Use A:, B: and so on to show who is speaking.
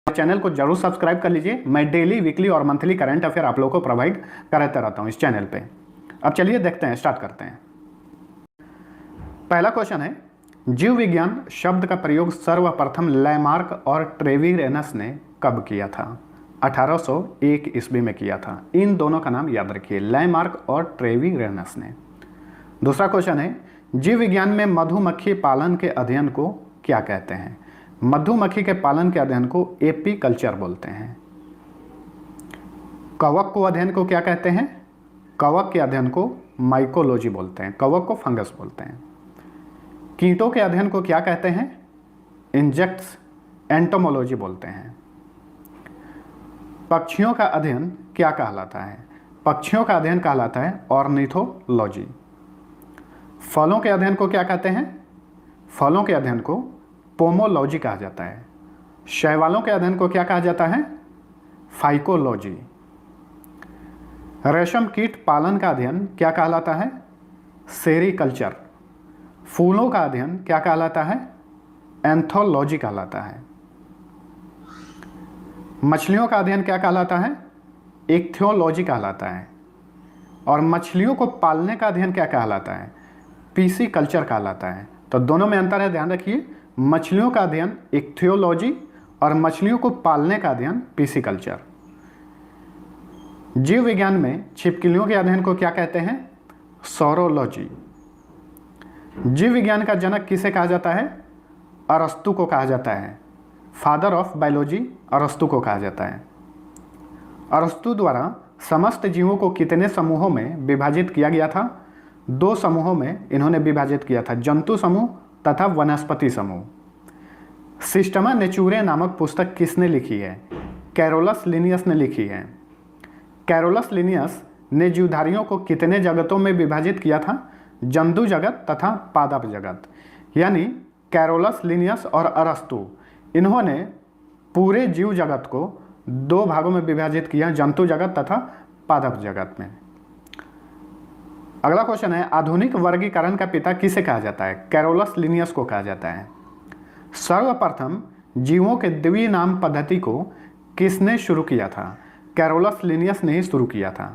A: Channel को जरूर subscribe कर लीजिए। मैं डेली, वीकली और मंथली करंट अफेयर आप लोगों को प्रोवाइड कराता रहता हूँ इस चैनल पे। अब चलिए देखते हैं, स्टार्ट करते हैं। पहला क्वेश्चन है, जीव विज्ञान शब्द का प्रयोग सर्वप्रथम लैमार्क और ट्रेविरेनस ने कब किया था? 1801 ईस्वी में किया था। इन दोनों का नाम याद रखिए, लैमार्क और ट्रेविरेनस ने। दूसरा क्वेश्चन है, जीव विज्ञान में मधुमक्खी पालन के अध्ययन को क्या कहते हैं? मधुमक्खी के पालन के अध्ययन को एपीकल्चर बोलते हैं। कवक को अध्ययन को क्या कहते हैं? कवक के अध्ययन को माइकोलॉजी बोलते हैं। कवक को फंगस बोलते हैं। कीटों के अध्ययन को क्या कहते हैं? इंजेक्ट्स एंटोमोलॉजी बोलते हैं। पक्षियों का अध्ययन क्या कहलाता है? पक्षियों का अध्ययन कहलाता है ऑर्निथोलॉजी। फलों के अध्ययन को क्या कहते हैं? फलों के अध्ययन को पोमोलॉजी कहा जाता है। शैवालों के अध्ययन को क्या कहा जाता है? फाइकोलॉजी। रेशम कीट पालन का अध्ययन क्या कहलाता है? सेरीकल्चर। फूलों का अध्ययन क्या कहलाता है? एंथोलॉजी कहलाता है। मछलियों का अध्ययन क्या कहलाता है? इक्थियोलॉजी कहलाता है। और मछलियों को पालने का अध्ययन क्या कहलाता है? पीसीकल्चर कहलाता है। तो दोनों में अंतर है, ध्यान रखिए। मछलियों का अध्ययन इक्थियोलॉजी और मछलियों को पालने का अध्ययन पीसीकल्चर। जीव विज्ञान में छिपकलियों के अध्ययन को क्या कहते हैं? सौरोलॉजी। जीव विज्ञान का जनक किसे कहा जाता है? अरस्तु को कहा जाता है। फादर ऑफ बायोलॉजी अरस्तु को कहा जाता है। अरस्तु द्वारा समस्त जीवों को कितने समूहों में विभाजित किया गया था? 2 समूहों में इन्होंने विभाजित किया था, जंतु समूह तथा वनस्पति समूह। सिस्टमा नेचुरे नामक पुस्तक किसने लिखी है? कैरोलस लिनियस ने लिखी है। कैरोलस लिनियस ने जीवधारियों को कितने जगतों में विभाजित किया था? जंतु जगत तथा पादप जगत। यानी कैरोलस लिनियस और अरस्तु, इन्होंने पूरे जीव जगत को 2 भागों में विभाजित किया, जंतु जगत तथा पादप जगत में। अगला क्वेश्चन है, आधुनिक वर्गीकरण का पिता किसे कहा जाता है? कैरोलस लिनियस को कहा जाता है। सर्वप्रथम जीवों के द्विनाम पद्धति को किसने शुरू किया था? कैरोलस लिनियस ने ही शुरू किया था।